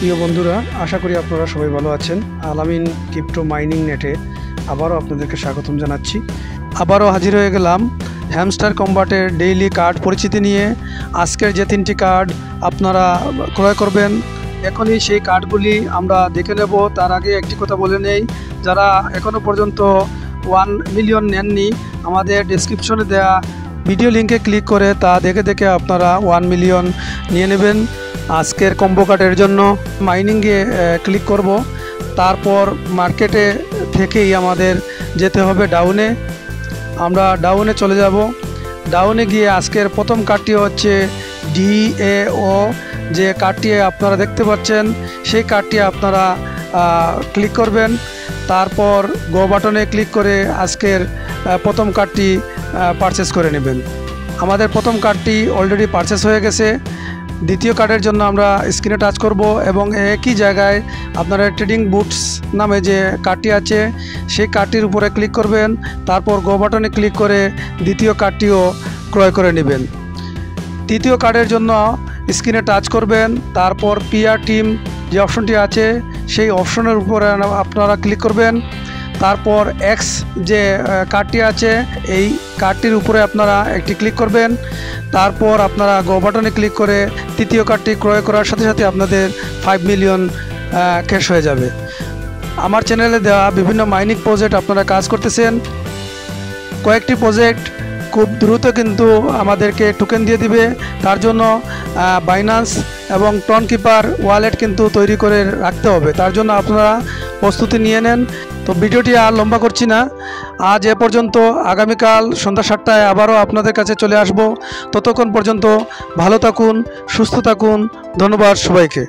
প্রিয় বন্ধুরা, আশা করি আপনারা সবাই ভালো আছেন। আলামিন ক্রিপ্টো মাইনিং নেটে আবারও আপনাদেরকে স্বাগতম জানাচ্ছি। আবারও হাজির হয়ে গেলাম হ্যামস্টার কম্বাটের ডেইলি কার্ড পরিচিতি নিয়ে। আজকের যে 3টি কার্ড আপনারা ক্রয় করবেন, এখনই সেই কার্ডগুলি আমরা দেখে নেব। তার আগে একটি কথা বলে নেই, যারা এখনও পর্যন্ত 1 মিলিয়ন নেননি, আমাদের ডেসক্রিপশনে দেওয়া ভিডিও লিঙ্কে ক্লিক করে তা দেখে আপনারা 1 মিলিয়ন নিয়ে নেবেন। আজকের কম্বো কার্ডের জন্য মাইনিংয়ে ক্লিক করব, তারপর মার্কেটে থেকেই আমাদের যেতে হবে ডাউনে। আমরা ডাউনে চলে যাব। ডাউনে গিয়ে আজকের প্রথম কার্ডটি হচ্ছে DAO, যে কার্ডটি আপনারা দেখতে পাচ্ছেন সেই কার্ডটি আপনারা ক্লিক করবেন। তারপর গো বাটনে ক্লিক করে আজকের প্রথম কার্ডটি পারচেস করে নেবেন। আমাদের প্রথম কার্ডটি অলরেডি পারচেস হয়ে গেছে। দ্বিতীয় কার্ডের জন্য আমরা স্ক্রিনে টাচ করব এবং একই জায়গায় আপনারা ট্রেডিং বুটস নামে যে কার্ডটি আছে সেই কার্ডটির উপরে ক্লিক করবেন। তারপর গো বাটনে ক্লিক করে দ্বিতীয় কার্ডটিও ক্রয় করে নেবেন। তৃতীয় কার্ডের জন্য স্ক্রিনে টাচ করবেন, তারপর পিআর টিম যে অপশনটি আছে সেই অপশনের উপরে আপনারা ক্লিক করবেন। তারপর এক্স যে কার্ডটি আছে এই কার্ডটির উপরে আপনারা একটি ক্লিক করবেন। তারপর আপনারা গো বাটনে ক্লিক করে তৃতীয় কার্ডটি ক্রয় করার সাথে সাথে আপনাদের 5 মিলিয়ন ক্যাশ হয়ে যাবে। আমার চ্যানেলে দেওয়া বিভিন্ন মাইনিং প্রজেক্ট আপনারা কাজ করতেছেন। কয়েকটি প্রজেক্ট খুব দ্রুত কিন্তু আমাদেরকে টোকেন দিয়ে দিবে, তার জন্য বাইন্যান্স এবং টনকিপার ওয়ালেট কিন্তু তৈরি করে রাখতে হবে। তার জন্য আপনারা প্রস্তুতি নিয়ে নেন। তো ভিডিওটি আর লম্বা করছি না, আজ এ পর্যন্ত। আগামীকাল সন্ধ্যা 7টায় আবারও আপনাদের কাছে চলে আসব। ততক্ষণ পর্যন্ত ভালো থাকুন, সুস্থ থাকুন। ধন্যবাদ সবাইকে।